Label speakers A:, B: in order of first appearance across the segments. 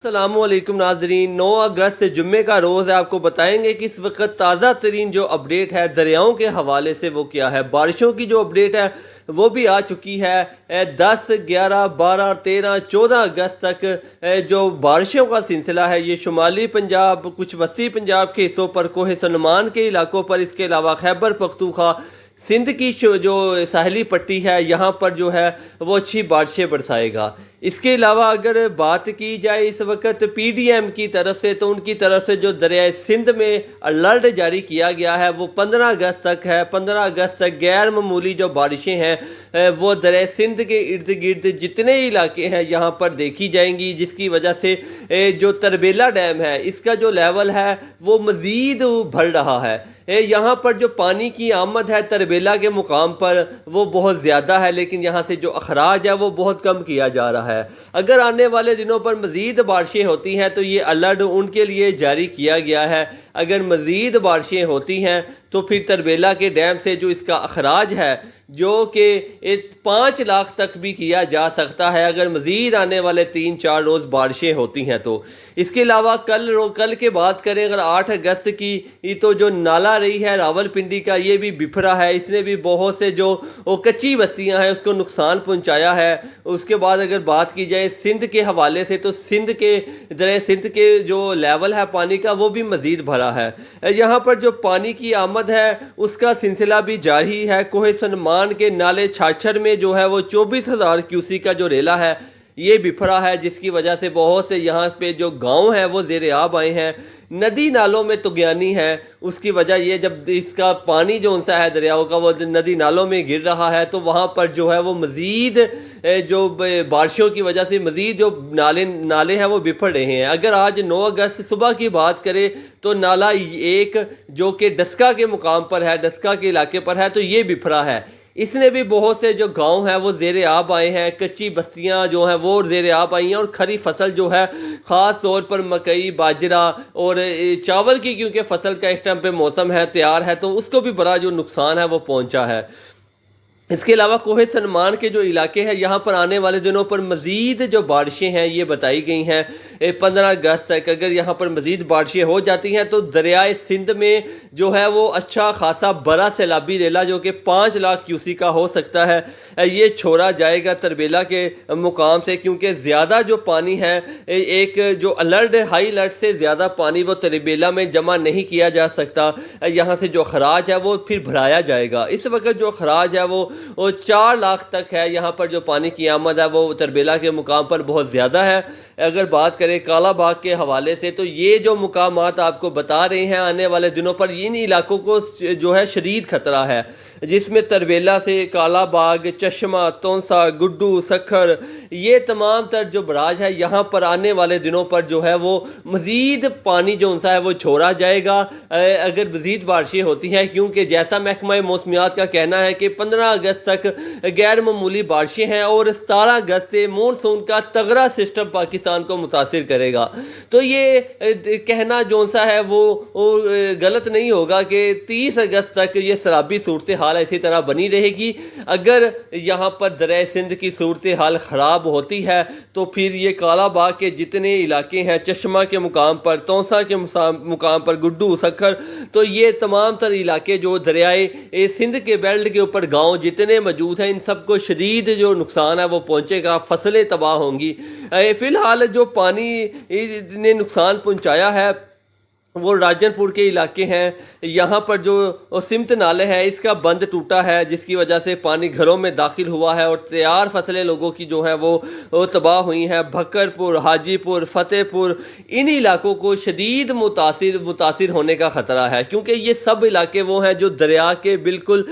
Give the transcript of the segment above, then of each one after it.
A: السلام علیکم ناظرین، 9 اگست جمعے کا روز ہے۔ آپ کو بتائیں گے کہ اس وقت تازہ ترین جو اپڈیٹ ہے دریاؤں کے حوالے سے وہ کیا ہے۔ بارشوں کی جو اپڈیٹ ہے وہ بھی آ چکی ہے۔ 10، 11، 12، 13، 14 اگست تک جو بارشوں کا سلسلہ ہے یہ شمالی پنجاب، کچھ وسطی پنجاب کے حصوں پر، کوہ سلیمان کے علاقوں پر، اس کے علاوہ خیبر پختونخوا، سندھ کی جو ساحلی پٹی ہے یہاں پر جو ہے وہ اچھی بارشیں برسائے گا۔ اس کے علاوہ اگر بات کی جائے اس وقت پی ڈی ایم کی طرف سے، تو ان کی طرف سے جو دریائے سندھ میں الرٹ جاری کیا گیا ہے وہ 15 اگست تک ہے۔ 15 اگست تک غیر معمولی جو بارشیں ہیں وہ دریائے سندھ کے ارد گرد جتنے علاقے ہیں یہاں پر دیکھی جائیں گی، جس کی وجہ سے جو تربیلا ڈیم ہے اس کا جو لیول ہے وہ مزید بڑھ رہا ہے۔ یہاں پر جو پانی کی آمد ہے تربیلا کے مقام پر وہ بہت زیادہ ہے، لیکن یہاں سے جو اخراج ہے وہ بہت کم کیا جا رہا ہے۔ اگر آنے والے دنوں پر مزید بارشیں ہوتی ہیں تو یہ الرٹ ان کے لیے جاری کیا گیا ہے۔ اگر مزید بارشیں ہوتی ہیں تو پھر تربیلا کے ڈیم سے جو اس کا اخراج ہے جو کہ 5 لاکھ تک بھی کیا جا سکتا ہے اگر مزید آنے والے 3-4 روز بارشیں ہوتی ہیں تو۔ اس کے علاوہ کل کے بات کریں اگر 8 اگست کی، تو جو نالہ رہی ہے راول پنڈی کا یہ بھی بفرا ہے، اس نے بھی بہت سے جو کچی بستیاں ہیں اس کو نقصان پہنچایا ہے۔ اس کے بعد اگر بات کی جائے سندھ کے حوالے سے تو دریائے سندھ کے جو لیول ہے پانی کا وہ بھی مزید بھرا ہے۔ یہاں پر جو پانی کی آمد ہے اس کا سلسلہ بھی جاری ہے۔ کوہ سلیمان کے نالے چھاچھر میں جو ہے وہ 24,000 کیوسی کا جو ریلا ہے یہ بفرا ہے، جس کی وجہ سے بہت سے یہاں پہ جو گاؤں ہیں وہ زیر آب آئے ہیں۔ ندی نالوں میں طغیانی ہے، اس کی وجہ یہ جب اس کا پانی جو انسا ہے دریاؤں کا وہ ندی نالوں میں گر رہا ہے تو وہاں پر جو ہے وہ مزید جو بارشوں کی وجہ سے مزید جو نالے ہیں وہ بفر رہے ہیں۔ اگر آج 9 اگست صبح کی بات کریں تو نالہ 1 جو کہ ڈسکا کے مقام پر ہے، ڈسکا کے علاقے پر ہے، تو یہ بفرا ہے۔ اس نے بھی بہت سے جو گاؤں ہیں وہ زیر آب آئے ہیں، کچی بستیاں جو ہیں وہ زیر آب آئی ہیں، اور کھری فصل جو ہے خاص طور پر مکئی، باجرہ اور چاول کی کیونکہ فصل کا اس ٹائم پہ موسم ہے تیار ہے تو اس کو بھی بڑا جو نقصان ہے وہ پہنچا ہے۔ اس کے علاوہ کوہ سلیمان کے جو علاقے ہیں یہاں پر آنے والے دنوں پر مزید جو بارشیں ہیں یہ بتائی گئی ہیں 15 اگست تک۔ اگر یہاں پر مزید بارشیں ہو جاتی ہیں تو دریائے سندھ میں جو ہے وہ اچھا خاصا بڑا سیلابی ریلا جو کہ 5 لاکھ کیوسی کا ہو سکتا ہے یہ چھوڑا جائے گا تربیلا کے مقام سے، کیونکہ زیادہ جو پانی ہے ایک جو الرٹ ہائی الرٹ سے زیادہ پانی وہ تربیلا میں جمع نہیں کیا جا سکتا۔ یہاں سے جو خراج ہے وہ پھر بڑھایا جائے گا۔ اس وقت جو خراج ہے وہ 4 لاکھ تک ہے۔ یہاں پر جو پانی کی آمد ہے وہ تربیلا کے مقام پر بہت زیادہ ہے۔ اگر بات کریں کالا باغ کے حوالے سے تو یہ جو مقامات آپ کو بتا رہے ہیں آنے والے دنوں پر ان علاقوں کو جو ہے شدید خطرہ ہے، جس میں تربیلا سے کالا باغ، چشمہ، تونسا، گڈو، سکھر، یہ تمام تر جو براج ہے یہاں پر آنے والے دنوں پر جو ہے وہ مزید پانی جو انسا ہے وہ چھوڑا جائے گا اگر مزید بارشیں ہوتی ہیں، کیونکہ جیسا محکمہ موسمیات کا کہنا ہے کہ 15 اگست تک غیر معمولی بارشیں ہیں اور 17 اگست سے مونسون کا تگڑا سسٹم پاکستان کو متاثر کرے گا۔ تو یہ کہنا جو انسا ہے وہ غلط نہیں ہوگا کہ 30 اگست تک یہ سیلابی صورتحال اسی طرح بنی رہے گی۔ اگر یہاں پر دریائے سندھ کی صورتحال خراب ہوتی ہے تو پھر یہ کالا باغ کے جتنے علاقے ہیں، چشمہ کے مقام پر، تونسا کے مقام پر، گڈو، سکھر، تو یہ تمام تر علاقے جو دریائے سندھ کے بیلٹ کے اوپر گاؤں جتنے موجود ہیں ان سب کو شدید جو نقصان ہے وہ پہنچے گا، فصلیں تباہ ہوں گی۔ فی الحال جو پانی نے نقصان پہنچایا ہے وہ راجن پور کے علاقے ہیں۔ یہاں پر جو سمت نالے ہے اس کا بند ٹوٹا ہے جس کی وجہ سے پانی گھروں میں داخل ہوا ہے اور تیار فصلیں لوگوں کی جو ہیں وہ تباہ ہوئی ہیں۔ بھکر پور، حاجی پور، فتح پور، ان علاقوں کو شدید متاثر ہونے کا خطرہ ہے، کیونکہ یہ سب علاقے وہ ہیں جو دریا کے بالکل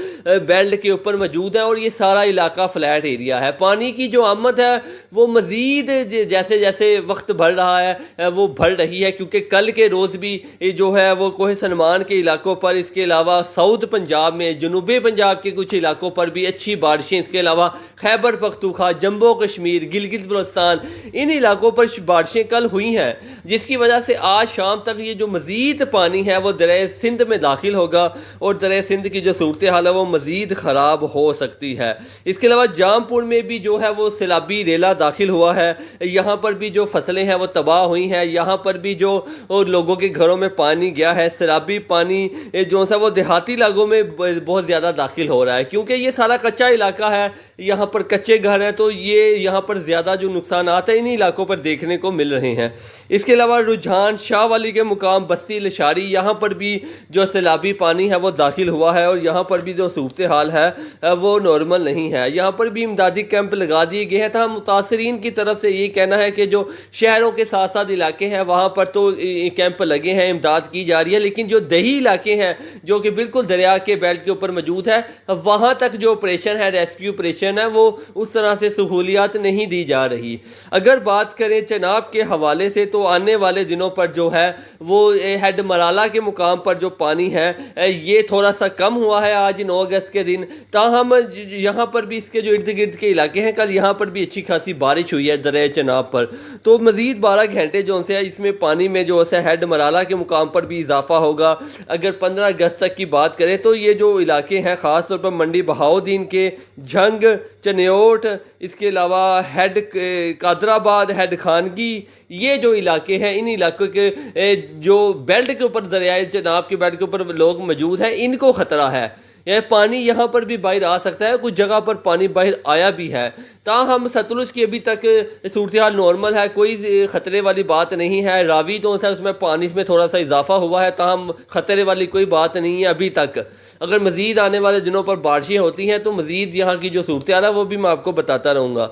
A: بیلٹ کے اوپر موجود ہیں اور یہ سارا علاقہ فلیٹ ایریا ہے۔ پانی کی جو آمد ہے وہ مزید جیسے جیسے وقت بڑھ رہا ہے وہ بڑھ رہی ہے، کیونکہ کل کے روز بھی یہ جو ہے وہ کوہ سنمان کے علاقوں پر، اس کے علاوہ ساؤتھ پنجاب میں، جنوبی پنجاب کے کچھ علاقوں پر بھی اچھی بارشیں، اس کے علاوہ خیبر پختونخوا، جموں کشمیر، گلگت بلتستان، ان علاقوں پر بارشیں کل ہوئی ہیں، جس کی وجہ سے آج شام تک یہ جو مزید پانی ہے وہ دریائے سندھ میں داخل ہوگا اور دریائے سندھ کی جو صورتحال ہے وہ مزید خراب ہو سکتی ہے۔ اس کے علاوہ جام پور میں بھی جو ہے وہ سیلابی ریلا داخل ہوا ہے، یہاں پر بھی جو فصلیں ہیں وہ تباہ ہوئی ہیں، یہاں پر بھی جو لوگوں کے گھروں میں پانی گیا ہے، سیلابی پانی جو ہے وہ دیہاتی علاقوں میں بہت زیادہ داخل ہو رہا ہے، کیونکہ یہ سارا کچا علاقہ ہے، یہاں پر کچے گھر ہیں، تو یہ یہاں پر زیادہ جو نقصانات ہیں انہی علاقوں پر دیکھنے کو مل رہے ہیں۔ اس کے علاوہ رجحان شاہ والی کے مقام بستی لشاری، یہاں پر بھی جو سیلابی پانی ہے وہ داخل ہوا ہے اور یہاں پر بھی جو صورتحال ہے وہ نارمل نہیں ہے، یہاں پر بھی امدادی کیمپ لگا دیے گئے ہیں۔ تاہم متاثرین کی طرف سے یہ کہنا ہے کہ جو شہروں کے ساتھ ساتھ علاقے ہیں وہاں پر تو کیمپ لگے ہیں، امداد کی جا رہی ہے، لیکن جو دیہی علاقے ہیں جو کہ بالکل دریا کے بیلٹ کے اوپر موجود ہے، وہاں تک جو آپریشن ہے، ریسکیو آپریشن ہے، وہ اس طرح سے سہولیات نہیں دی جا رہی۔ اگر بات کریں چناب کے حوالے سے تو آنے والے دنوں پر جو ہے وہ ہیڈ مرالہ کے مقام پر جو پانی ہے یہ تھوڑا سا کم ہوا ہے آج 9 اگست کے دن، تاہم یہاں پر بھی اس کے جو ارد گرد کے علاقے ہیں کل یہاں پر بھی اچھی خاصی بارش ہوئی ہے دریائے چناب پر، تو مزید 12 گھنٹے جو سے اس میں پانی میں جو ہے ہیڈ مرالہ کے مقام پر بھی اضافہ ہوگا۔ اگر 15 اگست تک کی بات کریں تو یہ جو علاقے ہیں خاص طور پر منڈی بہاؤدین کے، جھنگ، چنیوٹ، اس کے علاوہ ہیڈ قادر آباد، ہیڈ خانگی، یہ جو علاقے ہیں ان علاقوں کے جو بیلٹ کے اوپر دریائے چناب کے بیلٹ کے اوپر لوگ موجود ہیں ان کو خطرہ ہے، یہ پانی یہاں پر بھی باہر آ سکتا ہے، کچھ جگہ پر پانی باہر آیا بھی ہے، تاہم ستلج کی ابھی تک صورتحال نارمل ہے، کوئی خطرے والی بات نہیں ہے۔ راوی تو ہے اس میں پانی میں تھوڑا سا اضافہ ہوا ہے، تاہم خطرے والی کوئی بات نہیں ہے ابھی تک۔ اگر مزید آنے والے دنوں پر بارشیں ہوتی ہیں تو مزید یہاں کی جو صورتحال ہے وہ بھی میں آپ کو بتاتا رہوں گا۔